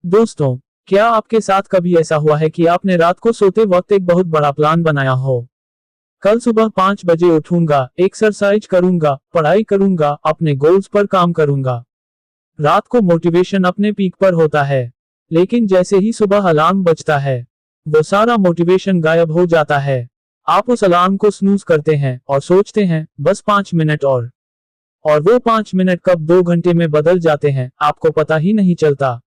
दोस्तों, क्या आपके साथ कभी ऐसा हुआ है कि आपने रात को सोते वक्त एक बहुत बड़ा प्लान बनाया हो? कल सुबह 5 बजे उठूंगा, एक्सरसाइज करूंगा, पढ़ाई करूंगा, अपने गोल्स पर काम करूंगा। रात को मोटिवेशन अपने पीक पर होता है, लेकिन जैसे ही सुबह अलार्म बजता है, वो सारा मोटिवेशन गायब हो जाता है। आप उस अलार्म को स्नूज करते हैं और सोचते हैं, बस 5 मिनट और वो 5 मिनट कब 2 घंटे में बदल जाते हैं, आपको पता ही नहीं चलता।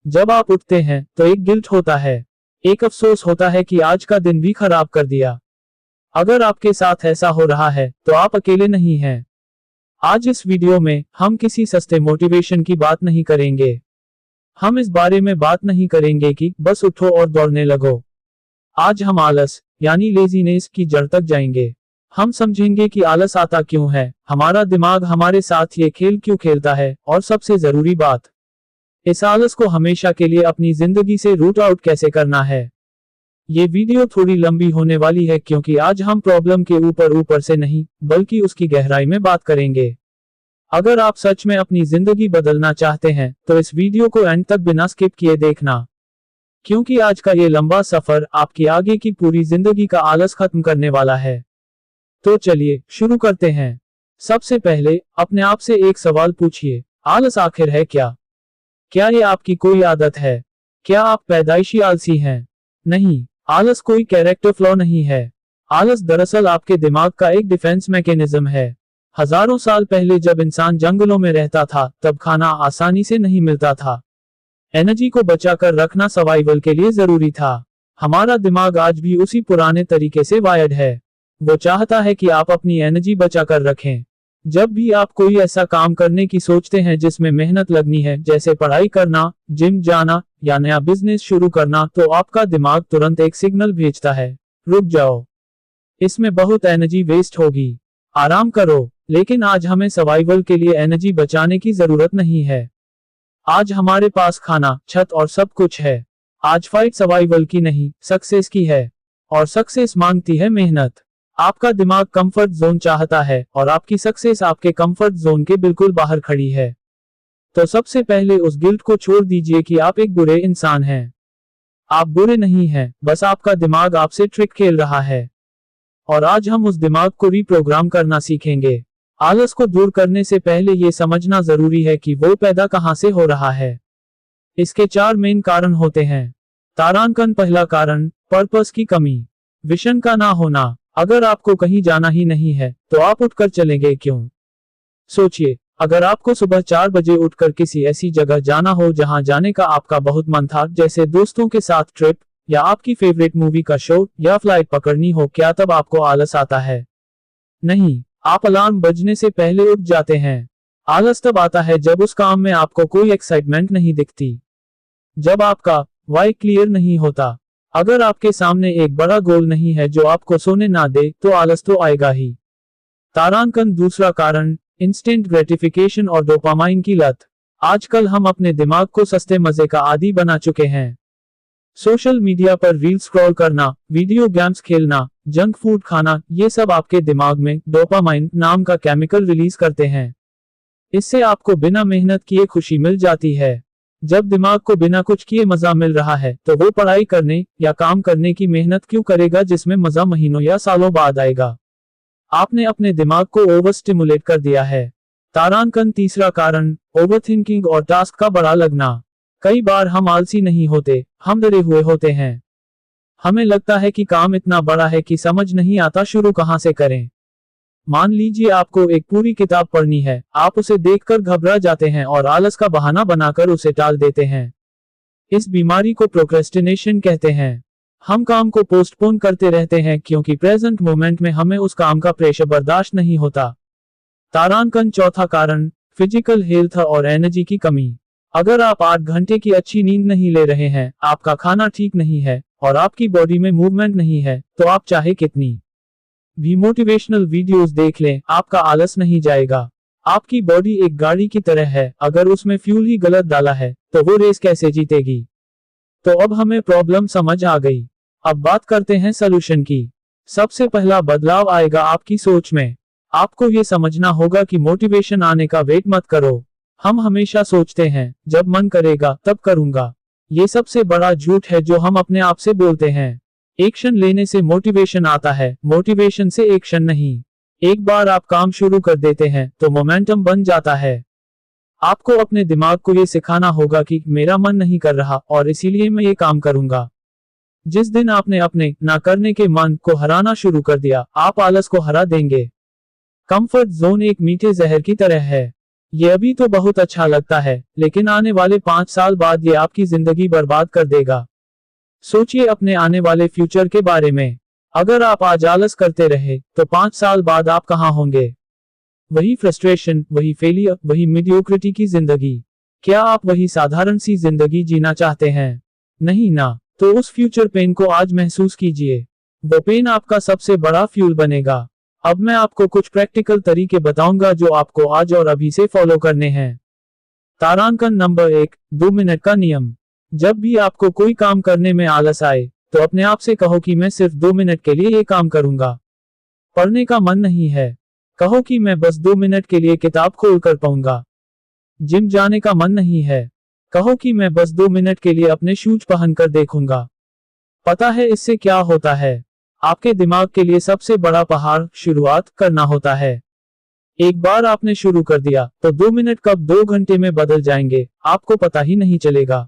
जब आप उठते हैं तो एक गिल्ट होता है, एक अफसोस होता है कि आज का दिन भी खराब कर दिया। अगर आपके साथ ऐसा हो रहा है तो आप अकेले नहीं हैं। आज इस वीडियो में हम किसी सस्ते मोटिवेशन की बात नहीं करेंगे। हम इस बारे में बात नहीं करेंगे कि बस उठो और दौड़ने लगो। आज हम आलस यानी लेजीनेस की जड़ तक जाएंगे। हम समझेंगे कि आलस आता क्यों है, हमारा दिमाग हमारे साथ ये खेल क्यों खेलता है, और सबसे जरूरी बात, इस आलस को हमेशा के लिए अपनी जिंदगी से रूट आउट कैसे करना है। ये वीडियो थोड़ी लंबी होने वाली है क्योंकि आज हम प्रॉब्लम के ऊपर ऊपर से नहीं, बल्कि उसकी गहराई में बात करेंगे। अगर आप सच में अपनी जिंदगी बदलना चाहते हैं तो इस वीडियो को एंड तक बिना स्किप किए देखना, क्योंकि आज का ये लंबा सफर आपकी आगे की पूरी जिंदगी का आलस खत्म करने वाला है। तो चलिए शुरू करते हैं। सबसे पहले अपने आप से एक सवाल पूछिए, आलस आखिर है क्या? क्या ये आपकी कोई आदत है? क्या आप पैदाइशी आलसी हैं? नहीं, आलस कोई कैरेक्टर फ्लॉ नहीं है। आलस दरअसल आपके दिमाग का एक डिफेंस मैकेनिज्म है। हजारों साल पहले जब इंसान जंगलों में रहता था, तब खाना आसानी से नहीं मिलता था। एनर्जी को बचाकर रखना सर्वाइवल के लिए जरूरी था। हमारा दिमाग आज भी उसी पुराने तरीके से वायर्ड है। वो चाहता है कि आप अपनी एनर्जी बचाकर रखें। जब भी आप कोई ऐसा काम करने की सोचते हैं जिसमें मेहनत लगनी है, जैसे पढ़ाई करना, जिम जाना या नया बिजनेस शुरू करना, तो आपका दिमाग तुरंत एक सिग्नल भेजता है, रुक जाओ, इसमें बहुत एनर्जी वेस्ट होगी, आराम करो। लेकिन आज हमें सर्वाइवल के लिए एनर्जी बचाने की जरूरत नहीं है। आज हमारे पास खाना, छत और सब कुछ है। आज फाइट सर्वाइवल की नहीं, सक्सेस की है। और सक्सेस मांगती है मेहनत। आपका दिमाग कंफर्ट जोन चाहता है और आपकी सक्सेस आपके कंफर्ट जोन के बिल्कुल बाहर खड़ी है। तो सबसे पहले उस गिल्ट को छोड़ दीजिए कि आप एक बुरे इंसान हैं। आप बुरे नहीं हैं, बस आपका दिमाग आपसे ट्रिक खेल रहा है। और आज हम उस दिमाग को रीप्रोग्राम करना सीखेंगे। आलस को दूर करने से पहले ये समझना जरूरी है कि वो पैदा कहां से हो रहा है। इसके 4 मेन कारण होते हैं। तारांकन पहला कारण, पर्पस की कमी, विजन का ना होना। अगर आपको कहीं जाना ही नहीं है तो आप उठकर चलेंगे क्यों? सोचिए, अगर आपको सुबह 4 बजे उठकर किसी ऐसी जगह जाना हो जहां जाने का आपका बहुत मन था, जैसे दोस्तों के साथ ट्रिप, या आपकी फेवरेट मूवी का शो, या फ्लाइट पकड़नी हो, क्या तब आपको आलस आता है? नहीं, आप अलार्म बजने से पहले उठ जाते हैं। आलस तब आता है जब उस काम में आपको कोई एक्साइटमेंट नहीं दिखती, जब आपका वाई क्लियर नहीं होता। अगर आपके सामने एक बड़ा गोल नहीं है जो आपको सोने ना दे, तो आलस तो आएगा ही। तारांकन दूसरा कारण, इंस्टेंट ग्रेटिफिकेशन और डोपामाइन की लत। आजकल हम अपने दिमाग को सस्ते मजे का आदी बना चुके हैं। सोशल मीडिया पर रील स्क्रॉल करना, वीडियो गेम्स खेलना, जंक फूड खाना, ये सब आपके दिमाग में डोपामाइन नाम का केमिकल रिलीज करते हैं। इससे आपको बिना मेहनत किए खुशी मिल जाती है। जब दिमाग को बिना कुछ किए मजा मिल रहा है तो वो पढ़ाई करने या काम करने की मेहनत क्यों करेगा जिसमें मजा महीनों या सालों बाद आएगा। आपने अपने दिमाग को ओवर स्टिमुलेट कर दिया है। तारांकन तीसरा कारण, ओवरथिंकिंग और टास्क का बड़ा लगना। कई बार हम आलसी नहीं होते, हम डरे हुए होते हैं। हमें लगता है कि काम इतना बड़ा है कि समझ नहीं आता शुरू कहां से करें। मान लीजिए आपको एक पूरी किताब पढ़नी है, आप उसे देखकर घबरा जाते हैं और आलस का बहाना बनाकर उसे टाल देते हैं। इस बीमारी को प्रोक्रेस्टिनेशन कहते हैं। हम काम को पोस्टपोन करते रहते हैं क्योंकि प्रेजेंट मोमेंट में हमें उस काम का प्रेशर बर्दाश्त नहीं होता। तारांकन चौथा कारण, फिजिकल हेल्थ और एनर्जी की कमी। अगर आप 8 घंटे की अच्छी नींद नहीं ले रहे हैं, आपका खाना ठीक नहीं है और आपकी बॉडी में मूवमेंट नहीं है, तो आप चाहे कितनी भी मोटिवेशनल वीडियोस देख लें, आपका आलस नहीं जाएगा। आपकी बॉडी एक गाड़ी की तरह है, अगर उसमें फ्यूल ही गलत डाला है तो वो रेस कैसे जीतेगी। तो अब हमें प्रॉब्लम समझ आ गई। अब बात करते हैं सलूशन की। सबसे पहला बदलाव आएगा आपकी सोच में। आपको ये समझना होगा कि मोटिवेशन आने का वेट मत करो। हम हमेशा सोचते हैं, जब मन करेगा तब करूंगा, ये सबसे बड़ा झूठ है जो हम अपने आप से बोलते हैं। एक्शन लेने से मोटिवेशन आता है, मोटिवेशन से एक्शन नहीं। एक बार आप काम शुरू कर देते हैं तो मोमेंटम बन जाता है। आपको अपने दिमाग को ये सिखाना होगा कि मेरा मन नहीं कर रहा और इसीलिए मैं ये काम करूंगा। जिस दिन आपने अपने ना करने के मन को हराना शुरू कर दिया, आप आलस को हरा देंगे। कंफर्ट जोन एक मीठे जहर की तरह है। ये अभी तो बहुत अच्छा लगता है, लेकिन आने वाले 5 साल बाद ये आपकी जिंदगी बर्बाद कर देगा। सोचिए अपने आने वाले फ्यूचर के बारे में। अगर आप आज आलस करते रहे तो 5 साल बाद आप कहाँ होंगे? वही फ्रस्ट्रेशन, वही फेलियर, वही मीडियोक्रिटी की जिंदगी। क्या आप वही साधारण सी जिंदगी जीना चाहते हैं? नहीं ना। तो उस फ्यूचर पेन को आज महसूस कीजिए। वो पेन आपका सबसे बड़ा फ्यूल बनेगा। अब मैं आपको कुछ प्रैक्टिकल तरीके बताऊंगा जो आपको आज और अभी से फॉलो करने हैं। तारांकन नंबर 1, 2 मिनट का नियम। जब भी आपको कोई काम करने में आलस आए तो अपने आप से कहो कि मैं सिर्फ 2 मिनट के लिए ये काम करूंगा। पढ़ने का मन नहीं है, कहो कि मैं बस 2 मिनट के लिए किताब खोल कर पाऊंगा। जिम जाने का मन नहीं है, कहो कि मैं बस 2 मिनट के लिए अपने शूज पहनकर देखूंगा। पता है इससे क्या होता है? आपके दिमाग के लिए सबसे बड़ा पहाड़ शुरुआत करना होता है। एक बार आपने शुरू कर दिया तो 2 मिनट कब 2 घंटे में बदल जाएंगे, आपको पता ही नहीं चलेगा।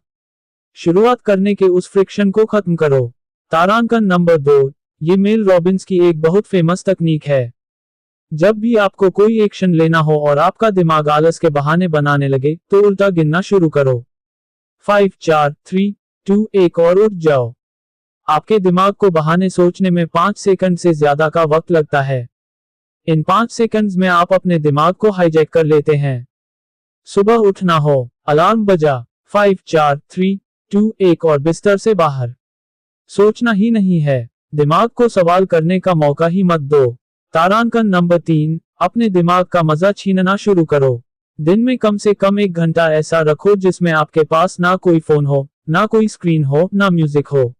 शुरुआत करने के उस फ्रिक्शन को खत्म करो। तारांकन नंबर 2, ये मेल रॉबिन्स की एक बहुत फेमस तकनीक है। जब भी आपको कोई एक्शन लेना हो और आपका दिमाग आलस के बहाने बनाने लगे तो उल्टा गिनना शुरू करो। 5, 4, 3, 2, 1 और उठ जाओ। आपके दिमाग को बहाने सोचने में 5 सेकंड से ज्यादा का वक्त लगता है। इन 5 सेकंड्स में आप अपने दिमाग को हाईजैक कर लेते हैं। सुबह उठना हो, अलार्म बजा, 5, 4, 3, 2, 1 और बिस्तर से बाहर। सोचना ही नहीं है, दिमाग को सवाल करने का मौका ही मत दो। तारांकन नंबर 3, अपने दिमाग का मजा छीनना शुरू करो। दिन में कम से कम 1 घंटा ऐसा रखो जिसमें आपके पास ना कोई फोन हो, ना कोई स्क्रीन हो, ना म्यूजिक हो।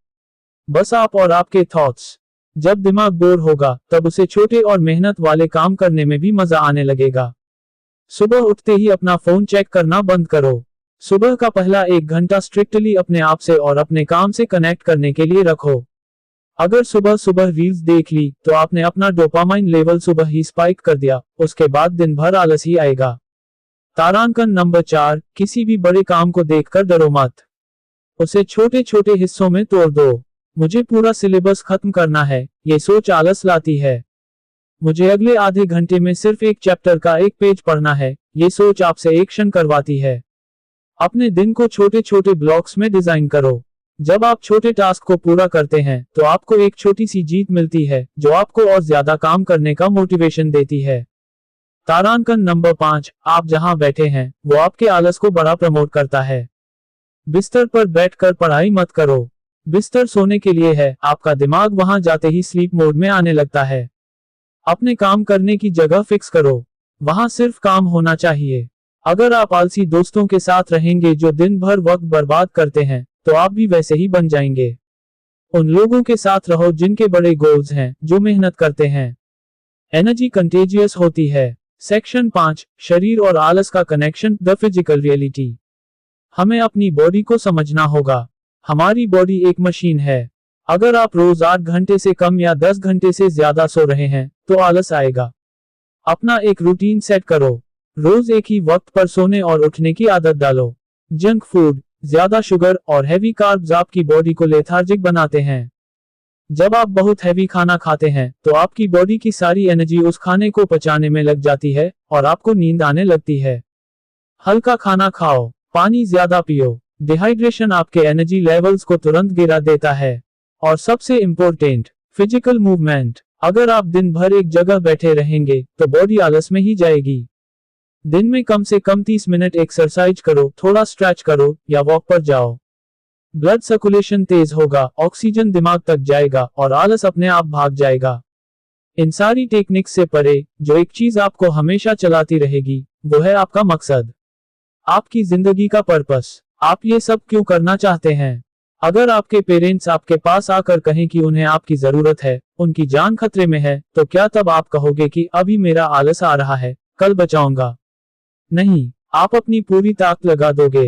बस आप और आपके थॉट्स। जब दिमाग बोर होगा तब उसे छोटे और मेहनत वाले काम करने में भी मजा आने लगेगा। सुबह उठते ही अपना फोन चेक करना बंद करो। सुबह का पहला 1 घंटा स्ट्रिक्टली अपने आप से और अपने काम से कनेक्ट करने के लिए रखो। अगर सुबह सुबह रील्स देख ली तो आपने अपना डोपामाइन लेवल सुबह ही स्पाइक कर दिया, उसके बाद दिन भर आलस ही आएगा। तारांकन नंबर 4, किसी भी बड़े काम को देखकर डरो मत। उसे छोटे छोटे हिस्सों में तोड़ दो। मुझे पूरा सिलेबस खत्म करना है, ये सोच आलस लाती है। मुझे अगले आधे घंटे में सिर्फ एक चैप्टर का 1 पेज पढ़ना है, ये सोच आपसे एक्शन करवाती है। अपने दिन को छोटे छोटे ब्लॉक्स में डिजाइन करो। जब आप छोटे टास्क को पूरा करते हैं तो आपको एक छोटी सी जीत मिलती है जो आपको और ज्यादा काम करने का मोटिवेशन देती है। तारांकन नंबर 5, आप जहां बैठे हैं वो आपके आलस को बड़ा प्रमोट करता है। बिस्तर पर बैठकर पढ़ाई मत करो। बिस्तर सोने के लिए है, आपका दिमाग वहां जाते ही स्लीप मोड में आने लगता है। अपने काम करने की जगह फिक्स करो, वहां सिर्फ काम होना चाहिए। अगर आप आलसी दोस्तों के साथ रहेंगे जो दिन भर वक्त बर्बाद करते हैं तो आप भी वैसे ही बन जाएंगे। उन लोगों के साथ रहो जिनके बड़े गोल्स हैं, जो मेहनत करते हैं। एनर्जी कंटेजियस होती है। सेक्शन 5, शरीर और आलस का कनेक्शन, द फिजिकल रियलिटी। हमें अपनी बॉडी को समझना होगा। हमारी बॉडी एक मशीन है। अगर आप रोज 8 घंटे से कम या 10 घंटे से ज्यादा सो रहे हैं तो आलस आएगा। अपना एक रूटीन सेट करो। रोज एक ही वक्त पर सोने और उठने की आदत डालो। जंक फूड, ज्यादा शुगर और हैवी कार्ब्स आपकी बॉडी को लेथार्जिक बनाते हैं। जब आप बहुत हैवी खाना खाते हैं तो आपकी बॉडी की सारी एनर्जी उस खाने को पचाने में लग जाती है और आपको नींद आने लगती है। हल्का खाना खाओ, पानी ज्यादा पियो। डिहाइड्रेशन आपके एनर्जी लेवल्स को तुरंत गिरा देता है। और सबसे इम्पोर्टेंट, फिजिकल मूवमेंट। अगर आप दिन भर एक जगह बैठे रहेंगे तो बॉडी आलस में ही जाएगी। दिन में कम से कम 30 मिनट एक्सरसाइज करो, थोड़ा स्ट्रेच करो या वॉक पर जाओ। ब्लड सर्कुलेशन तेज होगा, ऑक्सीजन दिमाग तक जाएगा और आलस अपने आप भाग जाएगा। इन सारी टेक्निक्स से परे, जो एक चीज आपको हमेशा चलाती रहेगी, वो है आपका मकसद, आपकी जिंदगी का पर्पस। आप ये सब क्यों करना चाहते हैं? अगर आपके पेरेंट्स आपके पास आकर कहें कि उन्हें आपकी जरूरत है, उनकी जान खतरे में है, तो क्या तब आप कहोगे कि अभी मेरा आलस आ रहा है, कल बचाऊंगा? नहीं, आप अपनी पूरी ताकत लगा दोगे।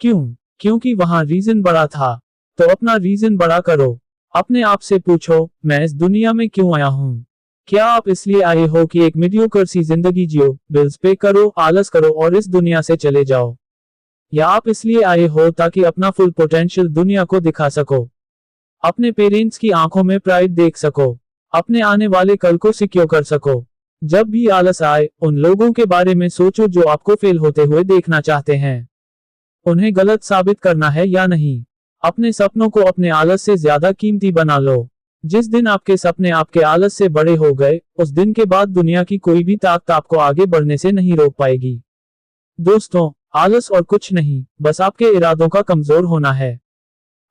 क्यों? क्योंकि वहां रीजन बड़ा था। तो अपना रीजन बड़ा करो। अपने आप से पूछो, मैं इस दुनिया में क्यों आया हूँ? क्या आप इसलिए आए हो कि एक मीडियोकर सी जिंदगी जियो, बिल्स पे करो, आलस करो और इस दुनिया से चले जाओ? या आप इसलिए आए हो ताकि अपना फुल पोटेंशियल दुनिया को दिखा सको, अपने पेरेंट्स की आंखों में प्राइड देख सको, अपने आने वाले कल को सिक्योर कर सको? जब भी आलस आए, उन लोगों के बारे में सोचो जो आपको फेल होते हुए देखना चाहते हैं। उन्हें गलत साबित करना है या नहीं? अपने सपनों को अपने आलस से ज्यादा कीमती बना लो। जिस दिन आपके सपने आपके आलस से बड़े हो गए, उस दिन के बाद दुनिया की कोई भी ताकत आपको आगे बढ़ने से नहीं रोक पाएगी। दोस्तों, आलस और कुछ नहीं, बस आपके इरादों का कमजोर होना है।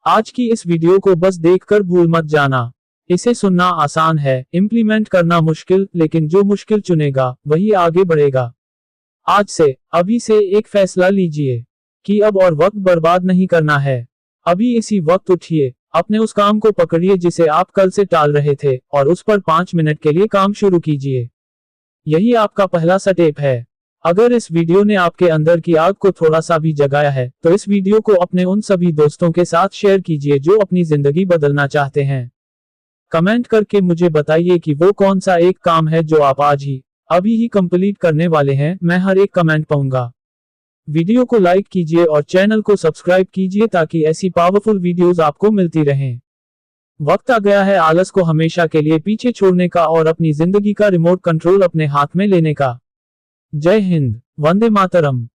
आज की इस वीडियो को बस देखकर भूल मत जाना। इसे सुनना आसान है, इम्प्लीमेंट करना मुश्किल, लेकिन जो मुश्किल चुनेगा वही आगे बढ़ेगा। आज से, अभी से एक फैसला लीजिए कि अब और वक्त बर्बाद नहीं करना है। अभी इसी वक्त उठिए, अपने उस काम को पकड़िए जिसे आप कल से टाल रहे थे और उस पर 5 मिनट के लिए काम शुरू कीजिए। यही आपका पहला स्टेप है। अगर इस वीडियो ने आपके अंदर की आग को थोड़ा सा भी जगाया है, तो इस वीडियो को अपने उन सभी दोस्तों के साथ शेयर कीजिए जो अपनी जिंदगी बदलना चाहते हैं। कमेंट करके मुझे बताइए कि वो कौन सा एक काम है जो आप आज ही, अभी ही कंप्लीट करने वाले हैं। मैं हर एक कमेंट पाऊंगा। वीडियो को लाइक कीजिए और चैनल को सब्सक्राइब कीजिए ताकि ऐसी पावरफुल वीडियोस आपको मिलती रहें। वक्त आ गया है आलस को हमेशा के लिए पीछे छोड़ने का और अपनी जिंदगी का रिमोट कंट्रोल अपने हाथ में लेने का। जय हिंद, वंदे मातरम।